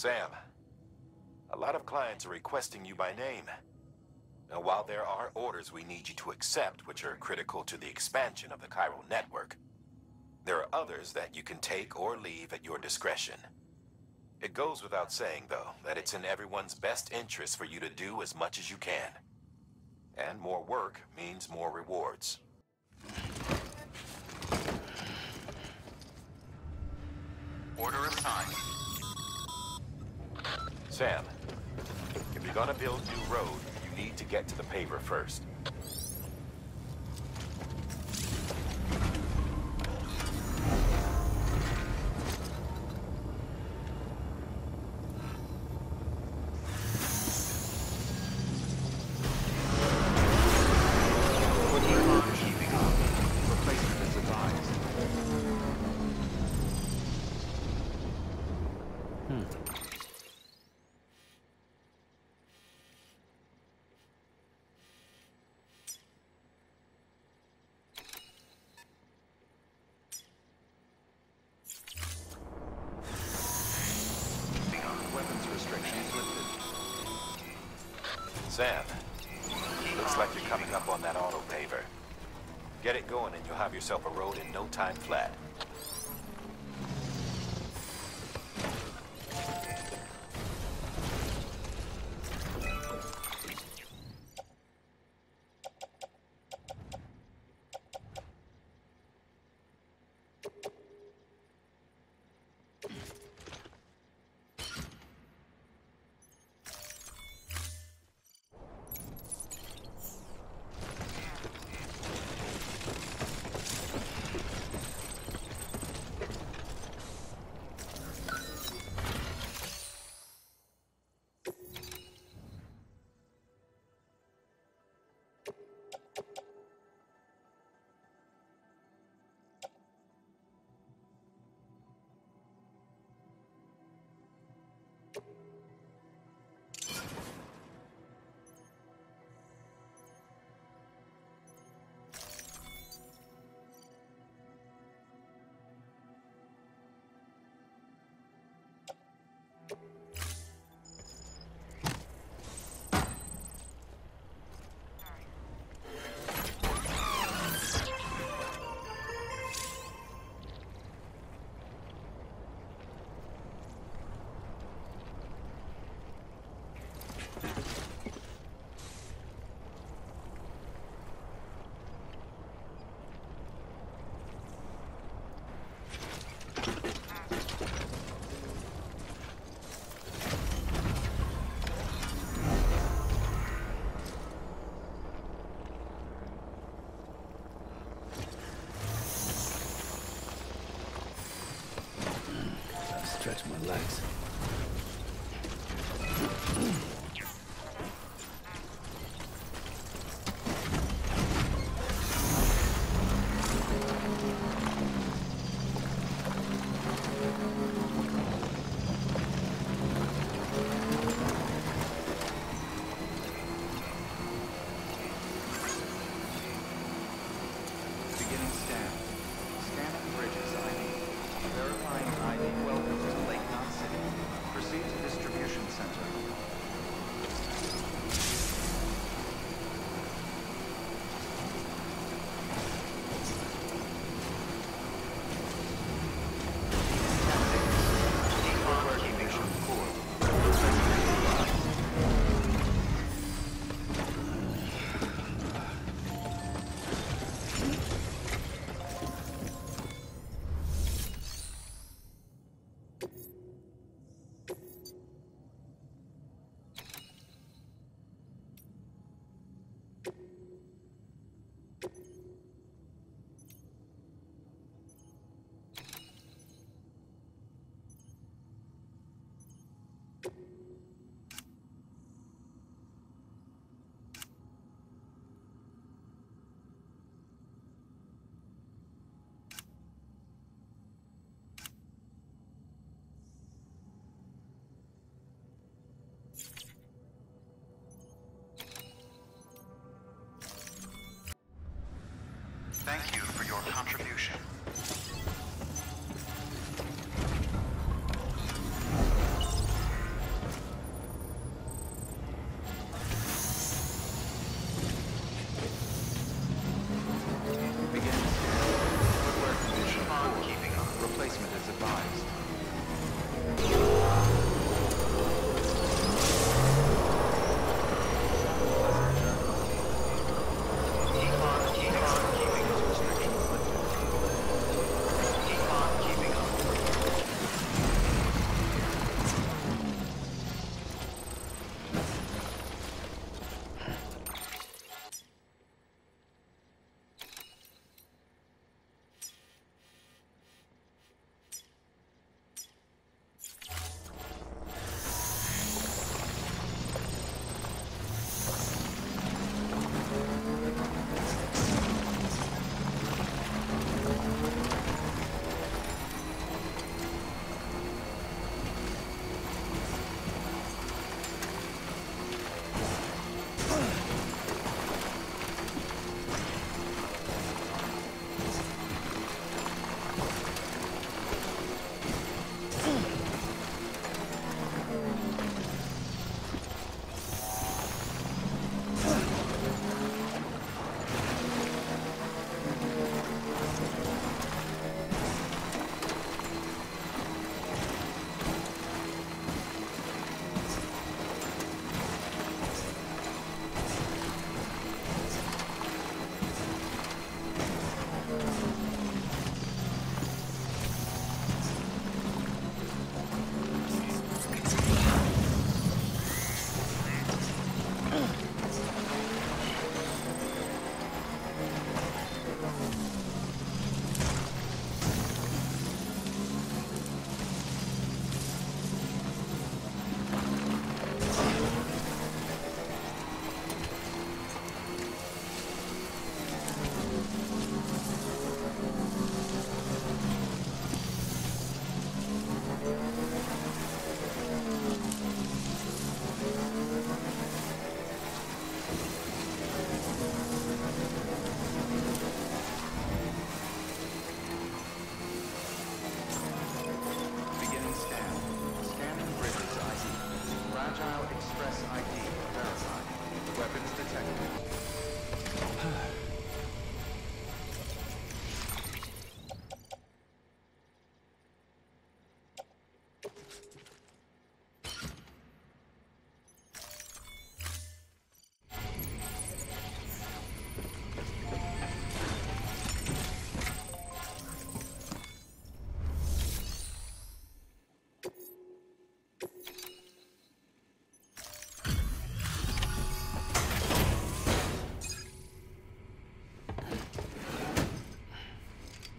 Sam, a lot of clients are requesting you by name. Now, while there are orders we need you to accept, which are critical to the expansion of the chiral network, there are others that you can take or leave at your discretion. It goes without saying, though, that it's in everyone's best interest for you to do as much as you can. And more work means more rewards. Order assigned. Sam, if you're gonna build new road, you need to get to the paver first. Sam, looks like you're coming up on that auto paver. Get it going and you'll have yourself a road in no time flat. Stretch my legs. Beginning scan. Scanning bridges ID. Verifying ID. Welcome to Lake Knot City.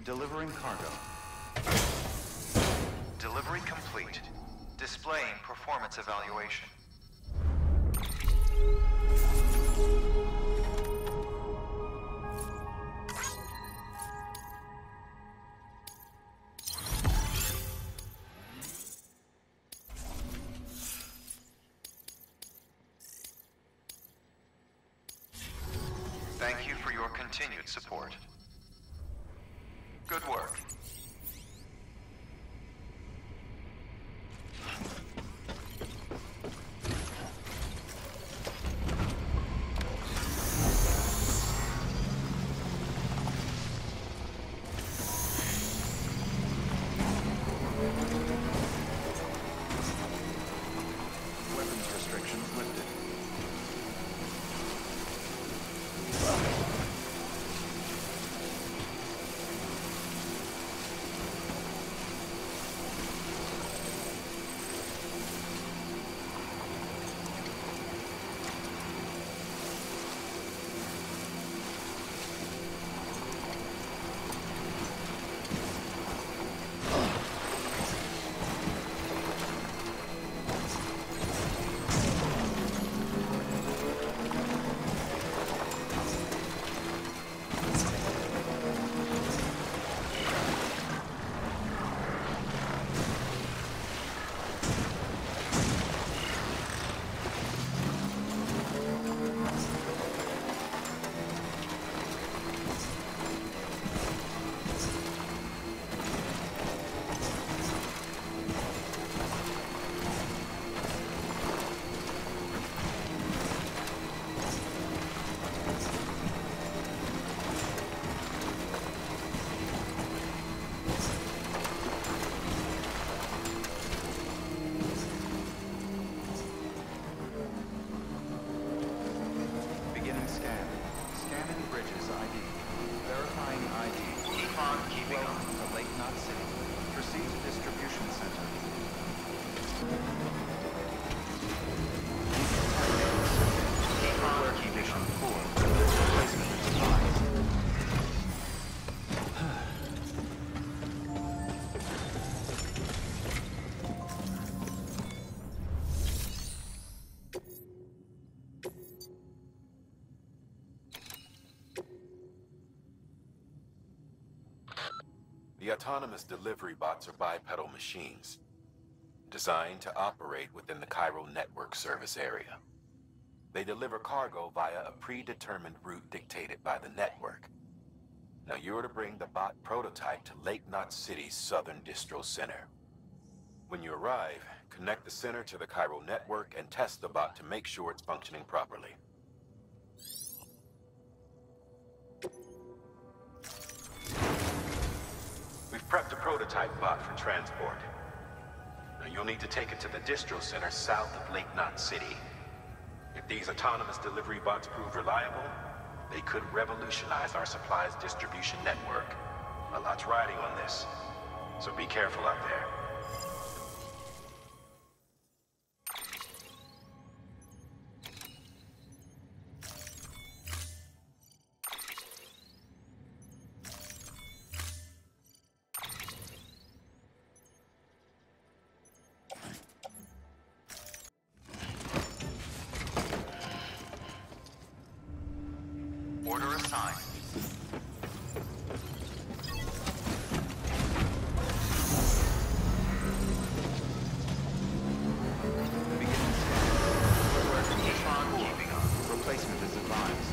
Delivering cargo. Delivery complete. Displaying performance evaluation. Thank you for your continued support. Good work. Weapons restrictions lifted. Beginning scan. Scanning bridges ID. Verifying ID. Econ keeping up to Lake Knot City. Proceed to distribution center. Econ keeping up. 4. Replacement is advised. The autonomous delivery bots are bipedal machines, designed to operate within the chiral network service area. They deliver cargo via a predetermined route dictated by the network. Now you're to bring the bot prototype to Lake Knot City's southern distro center. When you arrive, connect the center to the chiral network and test the bot to make sure it's functioning properly. We've prepped a prototype bot for transport. Now you'll need to take it to the distro center south of Lake Knot City. If these autonomous delivery bots prove reliable, they could revolutionize our supplies distribution network. A lot's riding on this, so be careful out there. Order assigned. Beginning scan. Econ keeping up. Replacement is advised.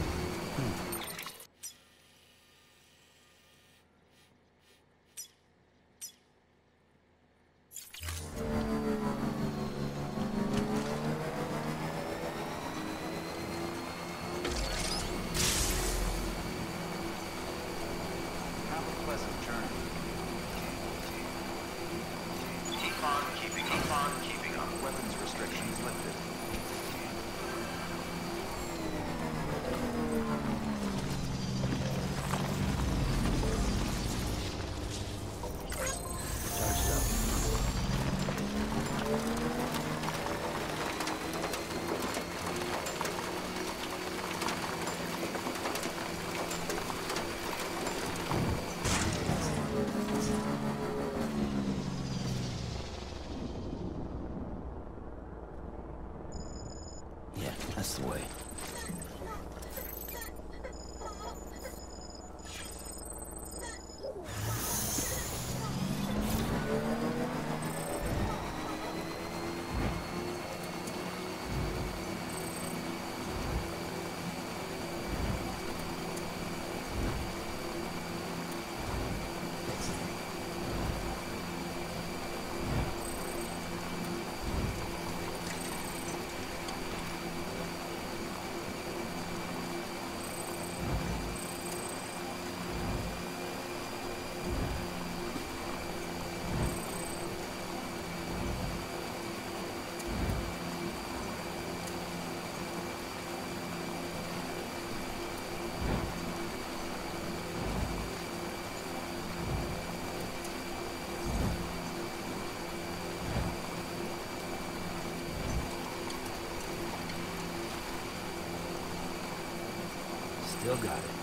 Still got it.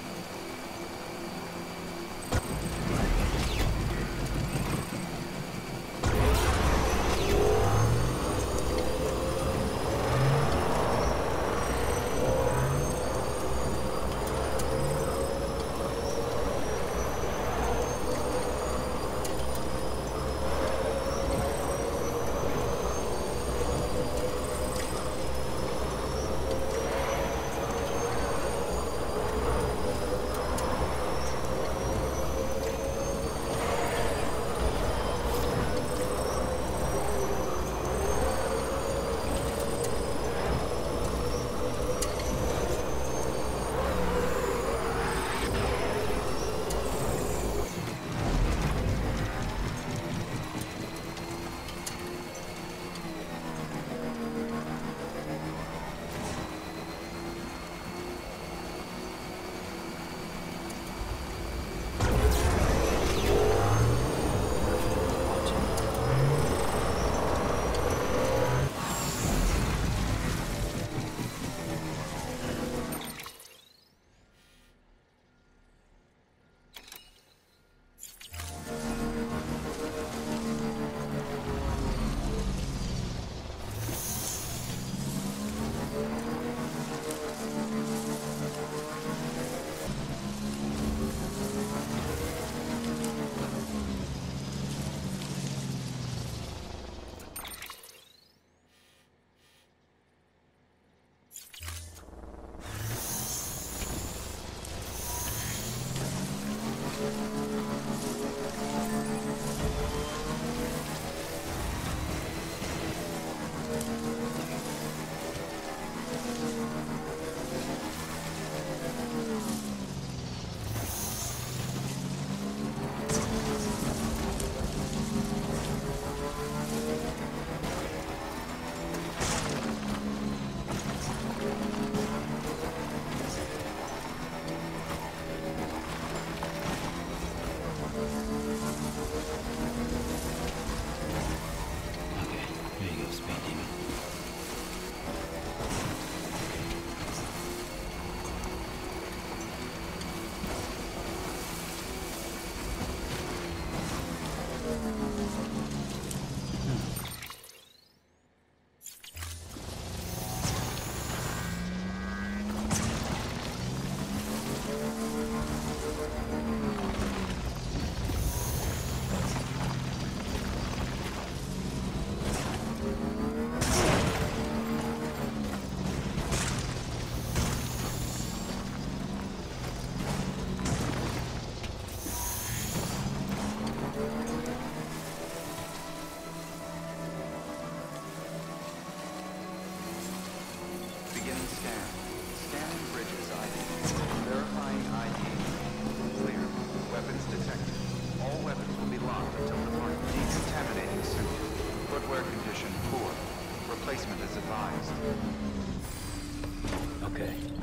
Okay.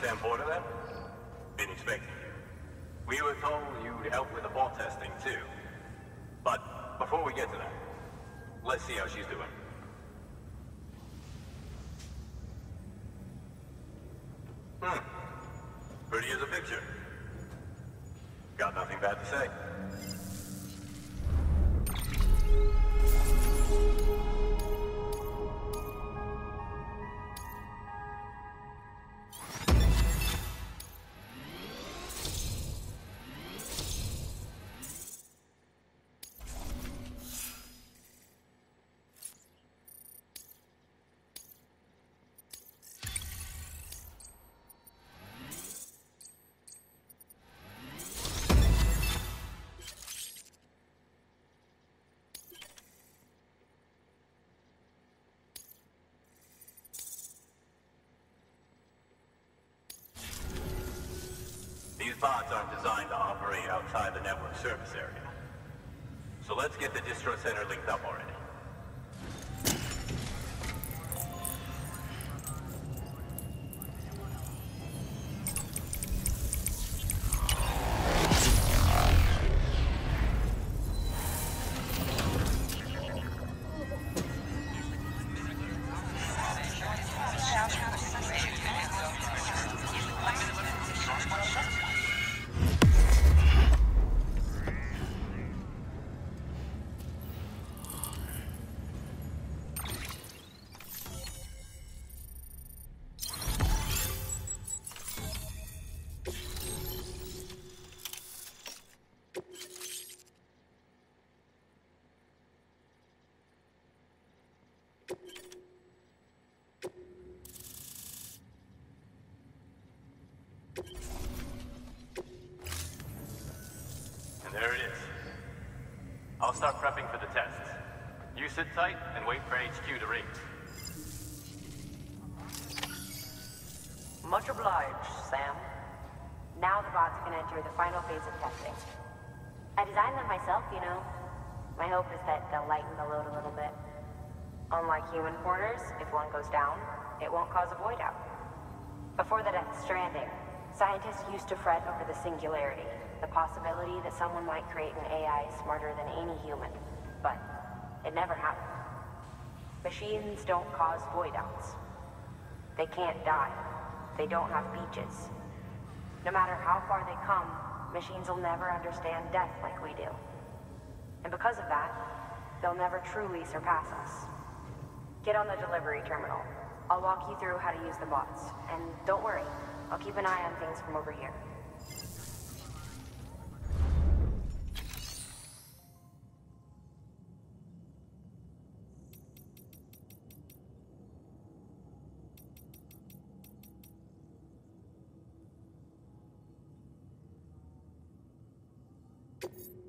Sam Porter then? Been expecting you. We were told you'd help with the vault testing too. But before we get to that, let's see how she's doing. Pretty as a picture. Got nothing bad to say. These bots aren't designed to operate outside the network service area. So let's get the distro center linked up already. And there it is. I'll start prepping for the tests. You sit tight and wait for HQ to ring. Much obliged, Sam. Now the bots can enter the final phase of testing. I designed them myself, you know. My hope is that they'll lighten the load a little bit. Unlike human porters, if one goes down, it won't cause a void out. Before the death Stranding, scientists used to fret over the singularity, the possibility that someone might create an AI smarter than any human. But it never happened. Machines don't cause void outs. They can't die. They don't have beaches. No matter how far they come, machines will never understand death like we do. And because of that, they'll never truly surpass us. Get on the delivery terminal. I'll walk you through how to use the bots. And don't worry, I'll keep an eye on things from over here.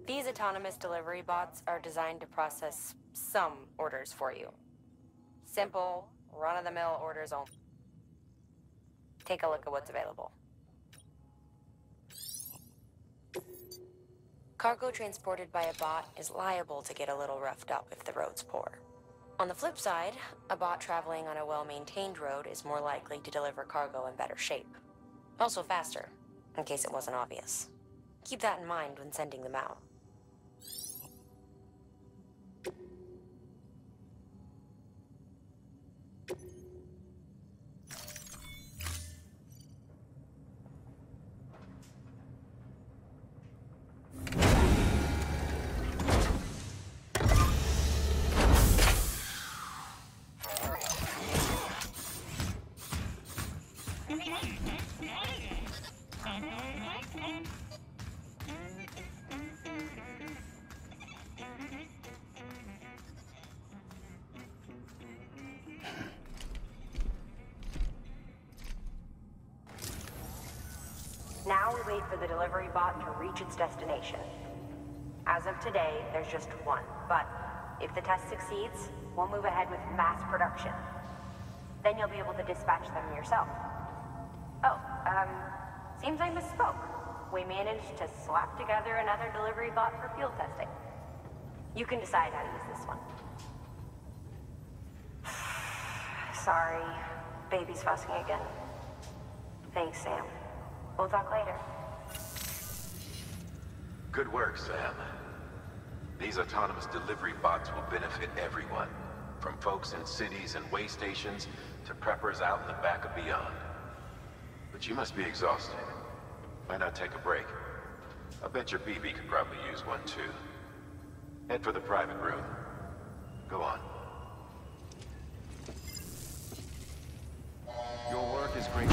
These autonomous delivery bots are designed to process some orders for you. Simple, run-of-the-mill orders only. Take a look at what's available. Cargo transported by a bot is liable to get a little roughed up if the road's poor. On the flip side, a bot traveling on a well-maintained road is more likely to deliver cargo in better shape. Also faster, in case it wasn't obvious. Keep that in mind when sending them out. Now we wait for the delivery bot to reach its destination. As of today, there's just one, but if the test succeeds, we'll move ahead with mass production. Then you'll be able to dispatch them yourself. Oh, seems I misspoke. We managed to slap together another delivery bot for field testing. You can decide how to use this one. Sorry, baby's fussing again. Thanks, Sam. We'll talk later. Good work, Sam. These autonomous delivery bots will benefit everyone, from folks in cities and way stations to preppers out in the back of beyond. But you must be exhausted. Why not take a break? I bet your BB could probably use one too. Head for the private room. Go on. Your work is great.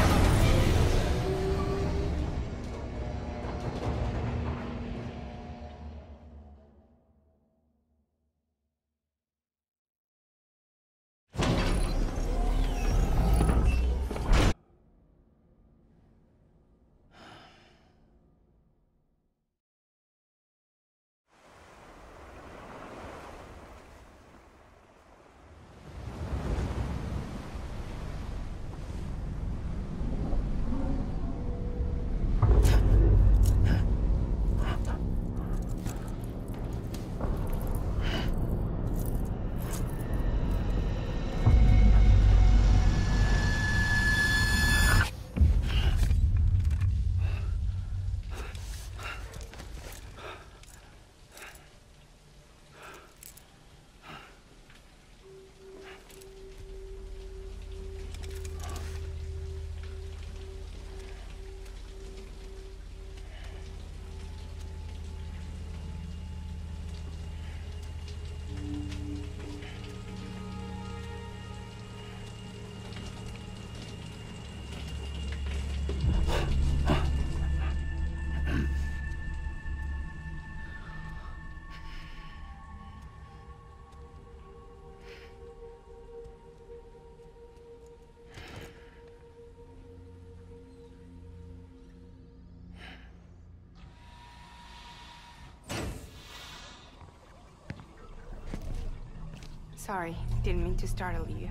Sorry, didn't mean to startle you.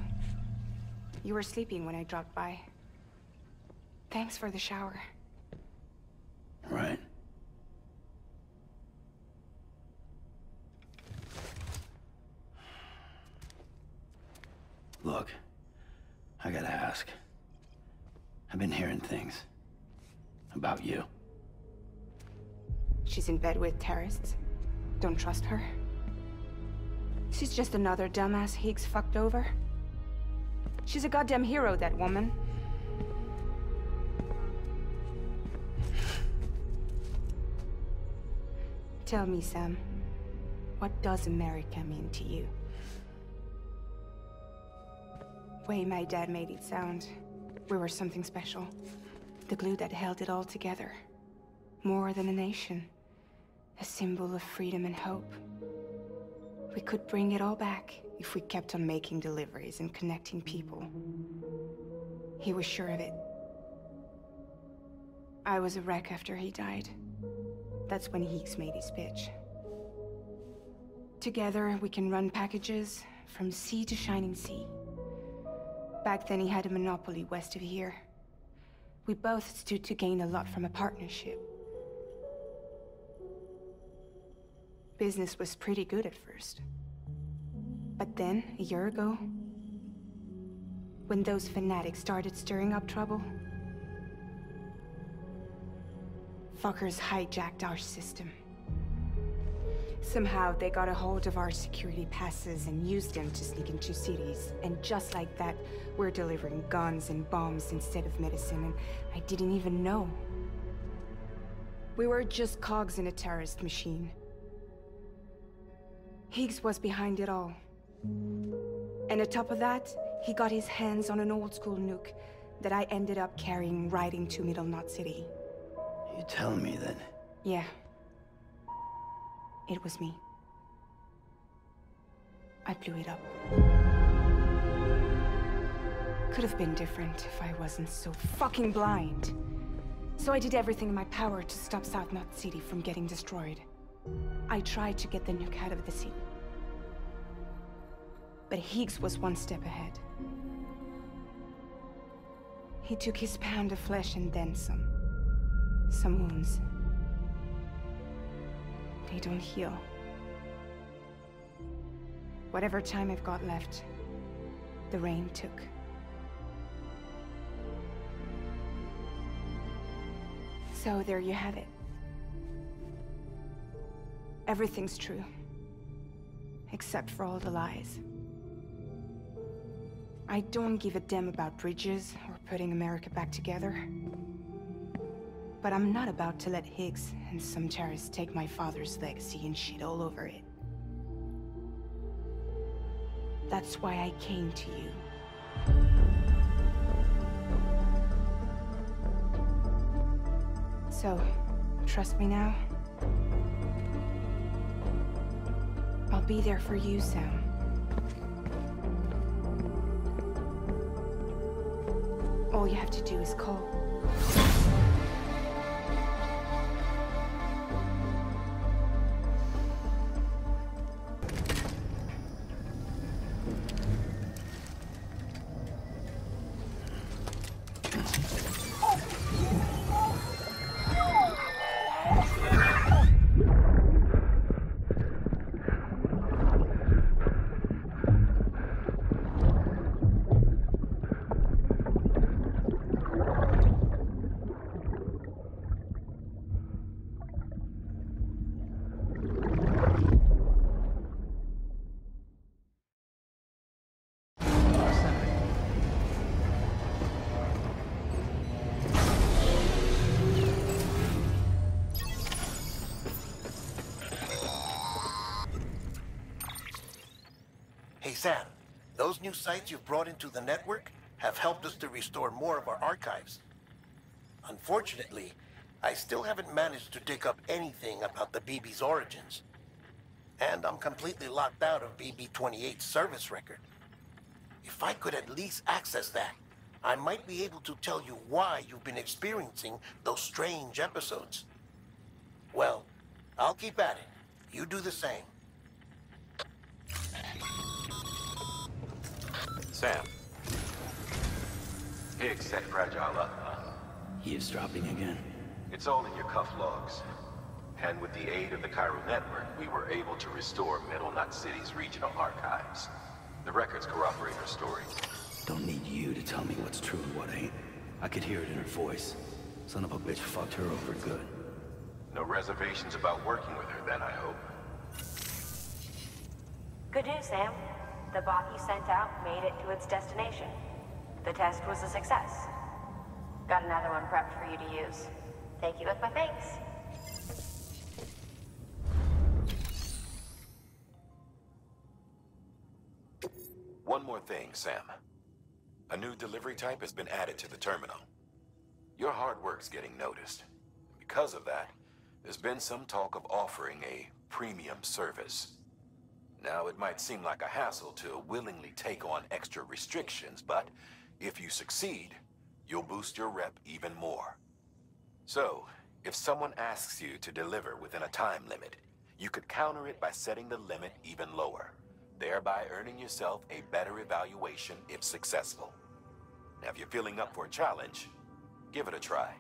You were sleeping when I dropped by. Thanks for the shower. Right. Look, I gotta ask. I've been hearing things about you. She's in bed with terrorists. Don't trust her. She's just another dumbass Higgs fucked over. She's a goddamn hero, that woman. Tell me, Sam, what does America mean to you? Way my dad made it sound, we were something special. The glue that held it all together. More than a nation. A symbol of freedom and hope. We could bring it all back if we kept on making deliveries and connecting people. He was sure of it. I was a wreck after he died. That's when Higgs made his pitch. Together, we can run packages from sea to shining sea. Back then, he had a monopoly west of here. We both stood to gain a lot from a partnership. Business was pretty good at first. But then, a year ago, when those fanatics started stirring up trouble, fuckers hijacked our system. Somehow, they got a hold of our security passes and used them to sneak into cities. And just like that, we're delivering guns and bombs instead of medicine, and I didn't even know. We were just cogs in a terrorist machine. Higgs was behind it all. And on top of that, he got his hands on an old-school nuke that I ended up carrying right into Middle Knot City. You telling me that? Yeah. It was me. I blew it up. Could have been different if I wasn't so fucking blind. So I did everything in my power to stop South Knot City from getting destroyed. I tried to get the nuke out of the city. But Higgs was one step ahead. He took his pound of flesh and then some. Some wounds. They don't heal. Whatever time I've got left, the rain took. So there you have it. Everything's true. Except for all the lies. I don't give a damn about bridges or putting America back together. But I'm not about to let Higgs and some terrorists take my father's legacy and shit all over it. That's why I came to you. So, trust me now? I'll be there for you, Sam. All you have to do is call. Hey, Sam, those new sites you've brought into the network have helped us to restore more of our archives. Unfortunately, I still haven't managed to dig up anything about the BB's origins. And I'm completely locked out of BB-28's service record. If I could at least access that, I might be able to tell you why you've been experiencing those strange episodes. Well, I'll keep at it. You do the same. Sam. Higgs set Fragile up, huh? Eavesdropping again. It's all in your cuff logs. And with the aid of the Chiral Network, we were able to restore Middle Knot City's regional archives. The records corroborate her story. Don't need you to tell me what's true and what ain't. I could hear it in her voice. Son of a bitch fucked her over good. No reservations about working with her then, I hope. Good news, Sam. The bot you sent out made it to its destination. The test was a success. Got another one prepped for you to use. Take you with my thanks. One more thing, Sam. A new delivery type has been added to the terminal. Your hard work's getting noticed. Because of that, there's been some talk of offering a premium service. Now, it might seem like a hassle to willingly take on extra restrictions, but if you succeed, you'll boost your rep even more. So, if someone asks you to deliver within a time limit, you could counter it by setting the limit even lower, thereby earning yourself a better evaluation if successful. Now, if you're feeling up for a challenge, give it a try.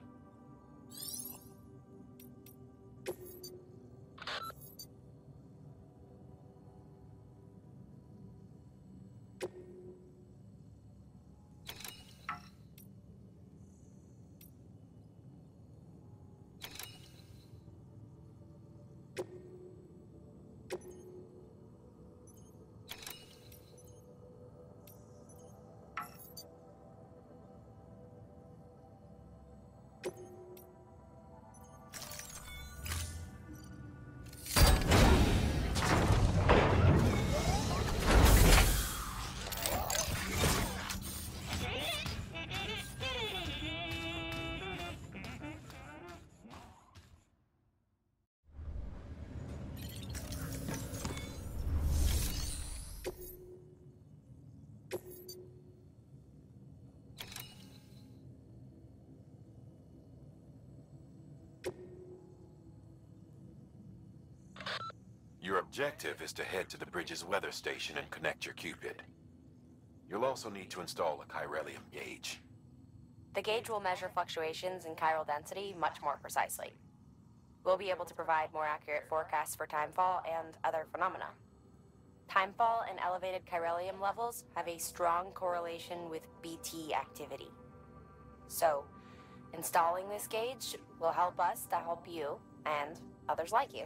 Your objective is to head to the bridge's weather station and connect your Cupid. You'll also need to install a chiralium gauge. The gauge will measure fluctuations in chiral density much more precisely. We'll be able to provide more accurate forecasts for timefall and other phenomena. Timefall and elevated chiralium levels have a strong correlation with BT activity. So, installing this gauge will help us to help you and others like you.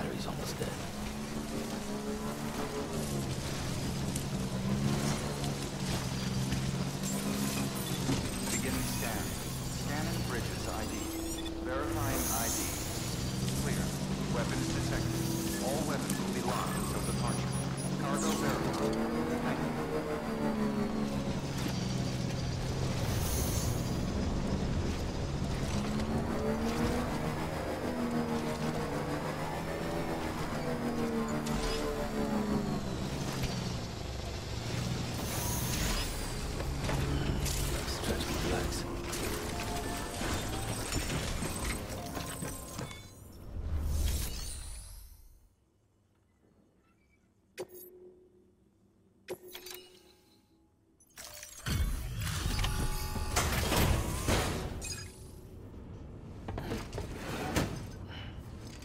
battery's almost dead. Beginning scan. Scanning bridges ID. Verifying ID. Clear. Weapons detected. All weapons will be locked until departure. Cargo verified. Thank you. Stretch my legs.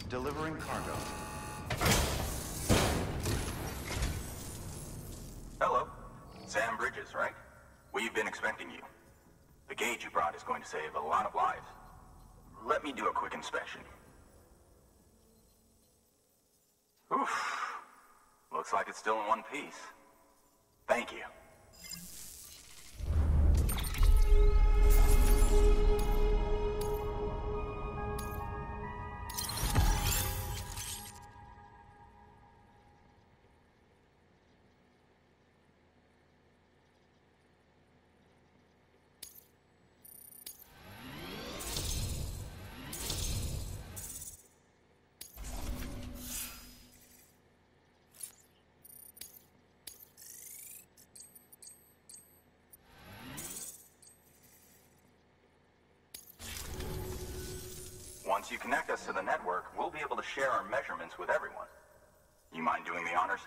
Delivering cargo. Hello. Sam Bridges, right? We've been expecting you. The gauge you brought is going to save a lot of lives. Let me do a quick inspection. Oof. Looks like it's still in one piece. Thank you. Once you connect us to the network, we'll be able to share our measurements with everyone. You mind doing the honors?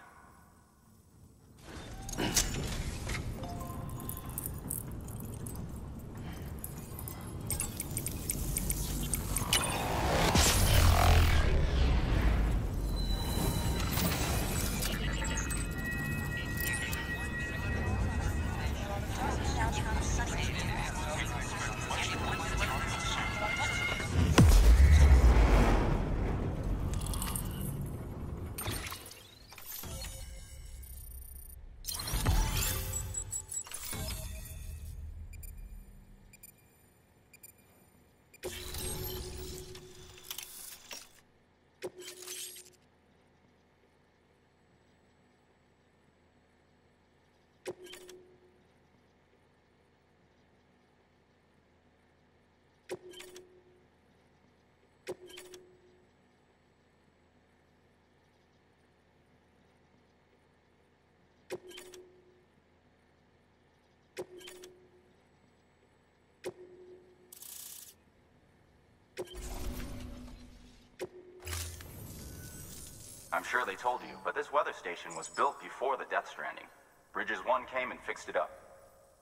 I'm sure they told you, but this weather station was built before the Death Stranding. Bridges 1 came and fixed it up.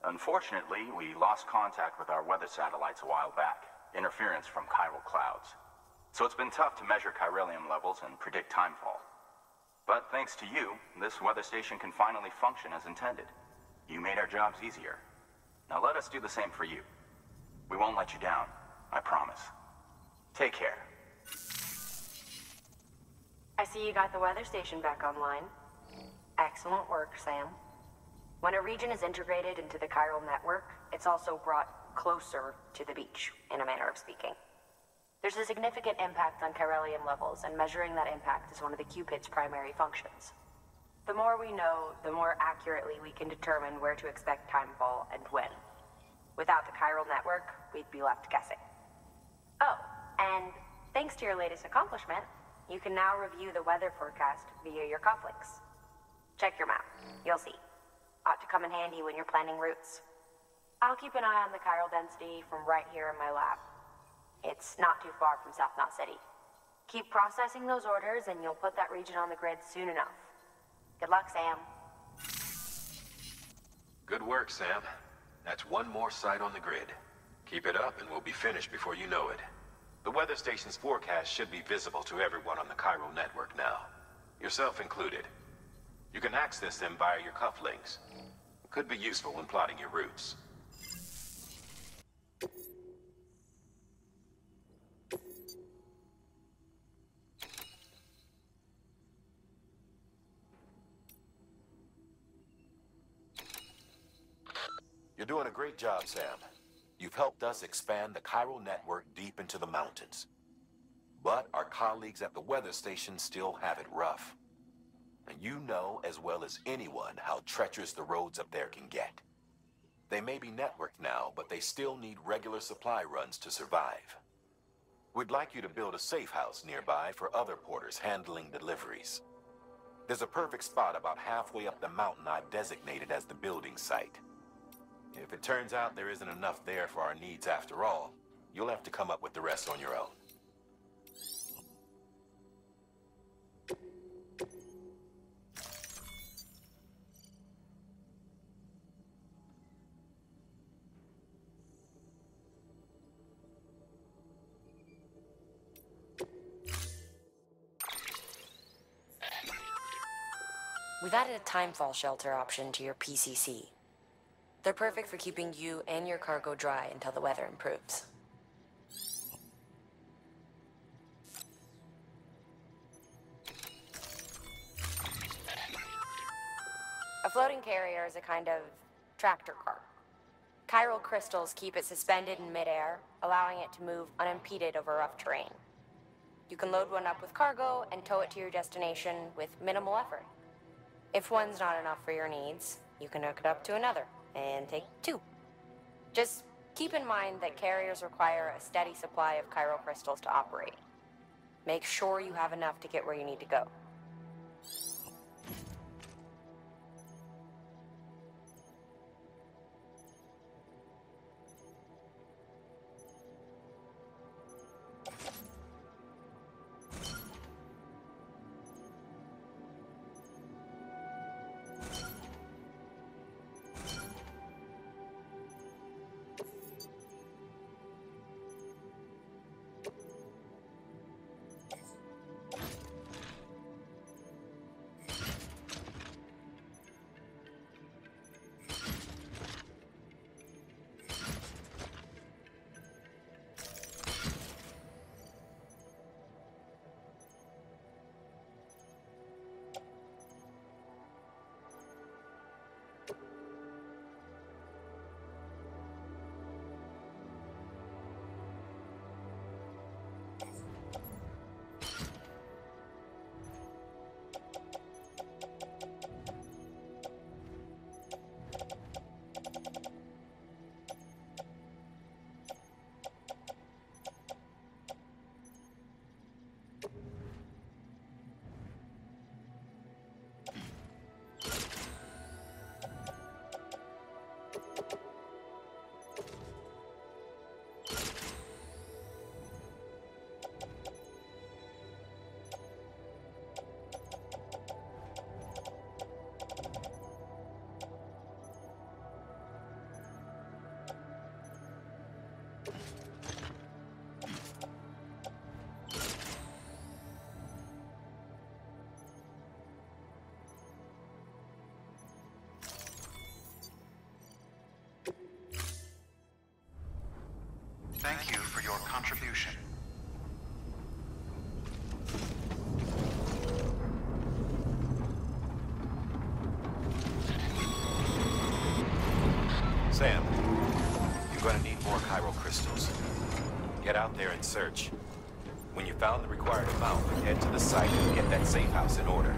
Unfortunately, we lost contact with our weather satellites a while back. Interference from chiral clouds. So it's been tough to measure chiralium levels and predict timefall. But thanks to you, this weather station can finally function as intended. You made our jobs easier. Now let us do the same for you. We won't let you down, I promise. Take care. I see you got the weather station back online. Excellent work, Sam. When a region is integrated into the chiral network, it's also brought closer to the beach, in a manner of speaking. There's a significant impact on chiralium levels, and measuring that impact is one of the Cupid's primary functions. The more we know, the more accurately we can determine where to expect timefall and when. Without the chiral network, we'd be left guessing. Oh, and thanks to your latest accomplishment, you can now review the weather forecast via your cufflinks. Check your map. You'll see. Ought to come in handy when you're planning routes. I'll keep an eye on the chiral density from right here in my lab. It's not too far from South Knot City. Keep processing those orders and you'll put that region on the grid soon enough. Good luck, Sam. Good work, Sam. That's one more site on the grid. Keep it up and we'll be finished before you know it. The weather station's forecast should be visible to everyone on the chiral network now, yourself included. You can access them via your cufflinks. Could be useful when plotting your routes. doing a great job, Sam. You've helped us expand the chiral network deep into the mountains. But our colleagues at the weather station still have it rough. And you know as well as anyone how treacherous the roads up there can get. They may be networked now, but they still need regular supply runs to survive. We'd like you to build a safe house nearby for other porters handling deliveries. There's a perfect spot about halfway up the mountain I've designated as the building site. If it turns out there isn't enough there for our needs after all, you'll have to come up with the rest on your own. We've added a timefall shelter option to your PCC. They're perfect for keeping you and your cargo dry until the weather improves. A floating carrier is a kind of tractor car. Chiral crystals keep it suspended in midair, allowing it to move unimpeded over rough terrain. You can load one up with cargo and tow it to your destination with minimal effort. If one's not enough for your needs, you can hook it up to another and take two. Just keep in mind that carriers require a steady supply of chiral crystals to operate. Make sure you have enough to get where you need to go. Thank you for your contribution. Sam, you're going to need more chiral crystals. Get out there and search. When you found the required amount, head to the site and get that safe house in order.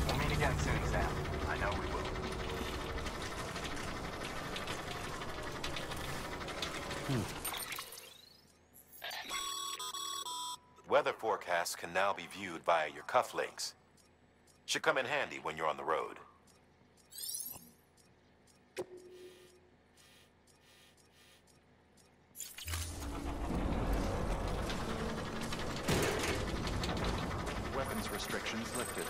We'll meet again soon, Sam. I know we will. Weather forecasts can now be viewed via your cufflinks. Should come in handy when you're on the road. Weapons restrictions lifted.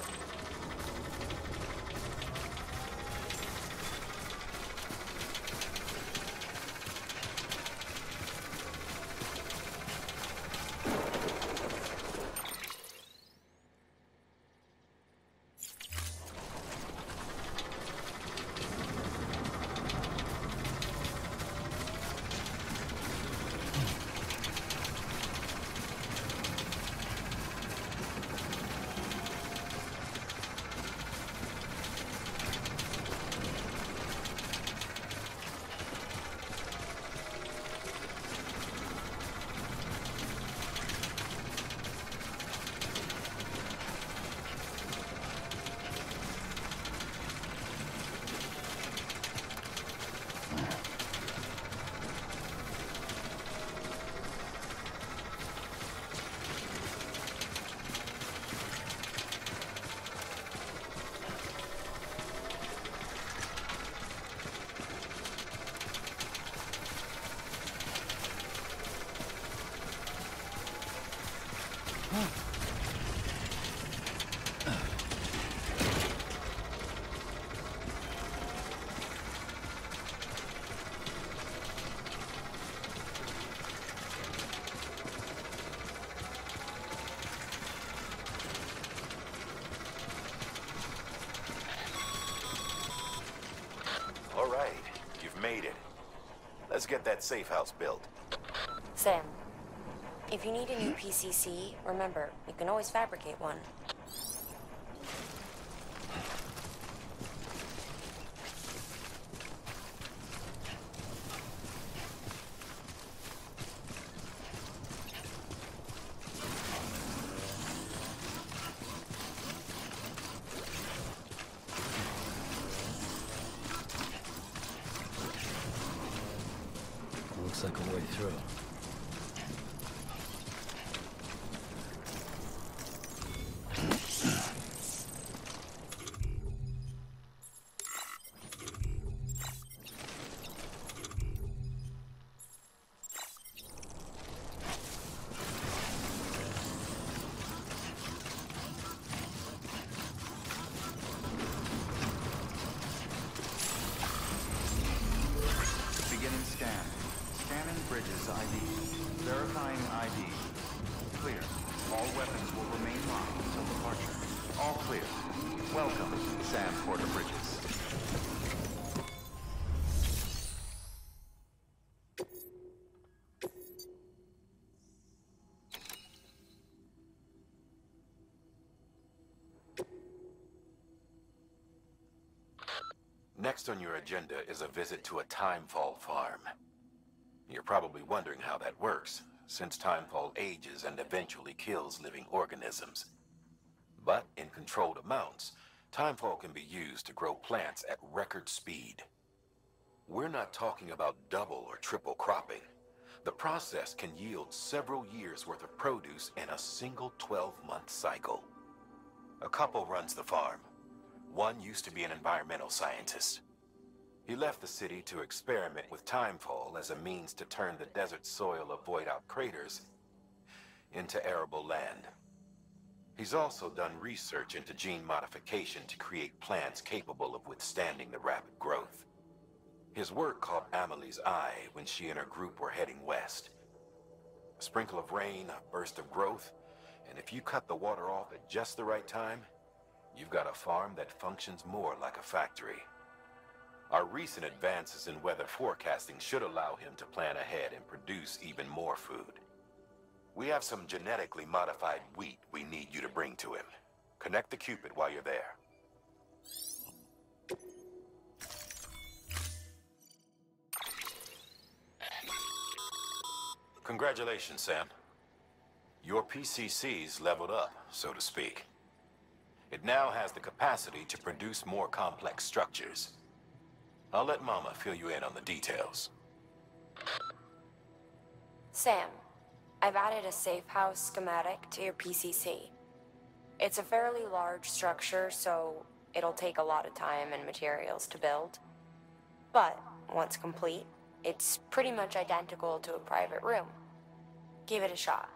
made it. Let's get that safe house built. Sam, if you need a new PCC, remember, you can always fabricate one. Looks like a way through. Beginning scan. Scanning bridges ID. Verifying ID. Clear. All weapons will remain locked until departure. All clear. Welcome, Sam Porter Bridges. Next on your agenda is a visit to a timefall farm. You're probably wondering how that works, since timefall ages and eventually kills living organisms. But in controlled amounts, timefall can be used to grow plants at record speed. We're not talking about double or triple cropping. The process can yield several years' worth of produce in a single 12-month cycle. A couple runs the farm. One used to be an environmental scientist. He left the city to experiment with timefall as a means to turn the desert soil of void-out craters into arable land. He's also done research into gene modification to create plants capable of withstanding the rapid growth. His work caught Amelie's eye when she and her group were heading west. A sprinkle of rain, a burst of growth, and if you cut the water off at just the right time, you've got a farm that functions more like a factory. Our recent advances in weather forecasting should allow him to plan ahead and produce even more food. We have some genetically modified wheat we need you to bring to him. Connect the Cupid while you're there. Congratulations, Sam. Your PCC's leveled up, so to speak. It now has the capacity to produce more complex structures. I'll let Mama fill you in on the details. Sam, I've added a safe house schematic to your PCC. It's a fairly large structure, so it'll take a lot of time and materials to build. But once complete, it's pretty much identical to a private room. Give it a shot.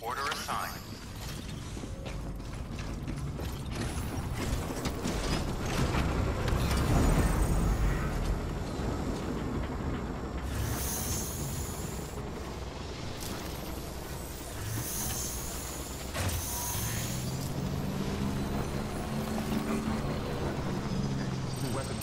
Order assigned. Weapon.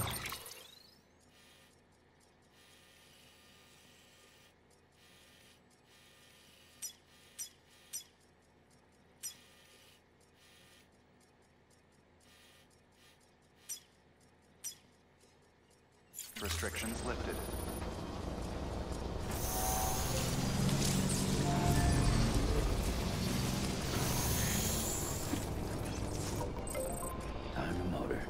Restrictions lifted. Time to motor.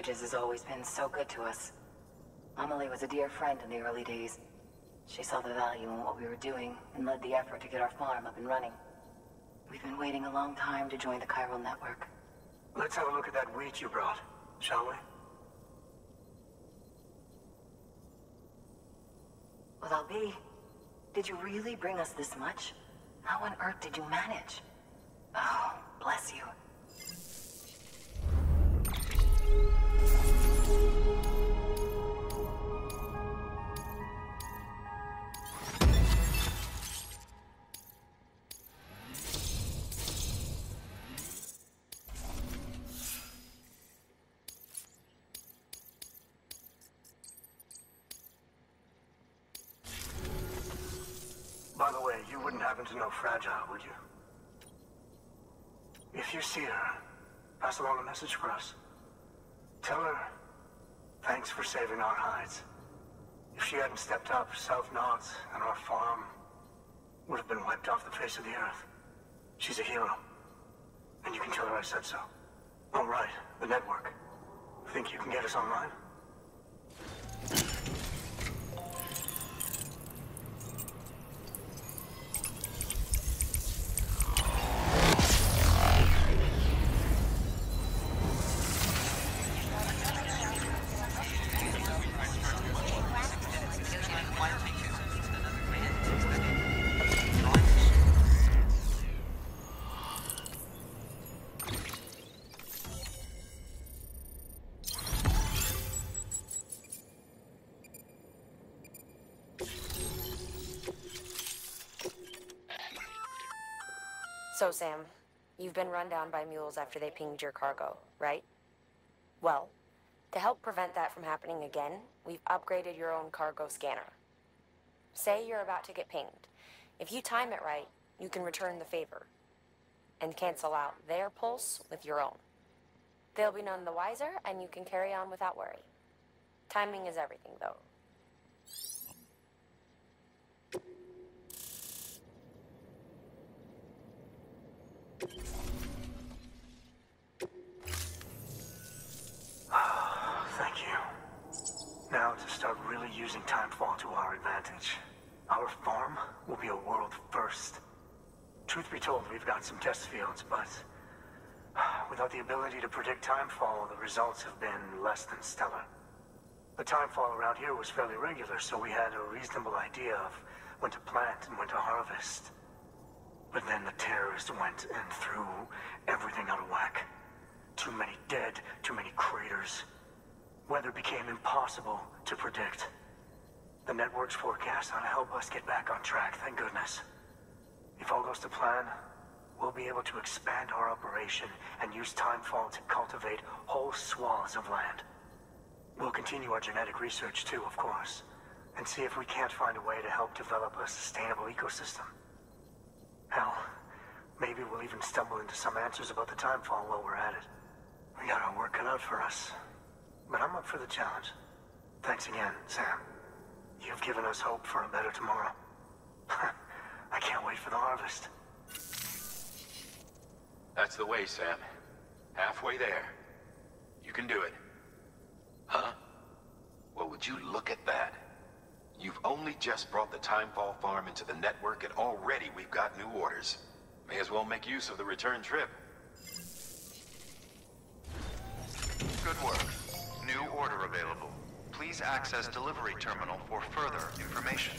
Bridges has always been so good to us. Amelie was a dear friend in the early days. She saw the value in what we were doing and led the effort to get our farm up and running. We've been waiting a long time to join the chiral network. Let's have a look at that wheat you brought, shall we? Well, I'll be. Did you really bring us this much? How on earth did you manage? Oh, bless you. By the way, you wouldn't happen to know Fragile, would you? If you see her, pass along a message for us. Tell her, thanks for saving our hides. If she hadn't stepped up, South Knots and our farm would have been wiped off the face of the earth. She's a hero. And you can tell her I said so. All right, the network. Think you can get us online? So, Sam, you've been run down by mules after they pinged your cargo, right? Well, to help prevent that from happening again, we've upgraded your own cargo scanner. Say you're about to get pinged. If you time it right, you can return the favor and cancel out their pulse with your own. They'll be none the wiser, and you can carry on without worry. Timing is everything, though. Thank you. Now to start really using timefall to our advantage. Our farm will be a world first. Truth be told, we've got some test fields, but without the ability to predict timefall, the results have been less than stellar. The timefall around here was fairly regular, so we had a reasonable idea of when to plant and when to harvest. But then the terrorists went and threw everything out of whack. Too many dead, too many craters. Weather became impossible to predict. The network's forecast ought to help us get back on track, thank goodness. If all goes to plan, we'll be able to expand our operation and use timefall to cultivate whole swaths of land. We'll continue our genetic research too, of course, and see if we can't find a way to help develop a sustainable ecosystem. Hell, maybe we'll even stumble into some answers about the timefall while we're at it. We got our work cut out for us, but I'm up for the challenge. Thanks again, Sam. You've given us hope for a better tomorrow. I can't wait for the harvest. That's the way, Sam. Halfway there. You can do it. Huh? Well, would you look at that? You've only just brought the Timefall farm into the network, and already we've got new orders. May as well make use of the return trip. Good work. New order available. Please access delivery terminal for further information.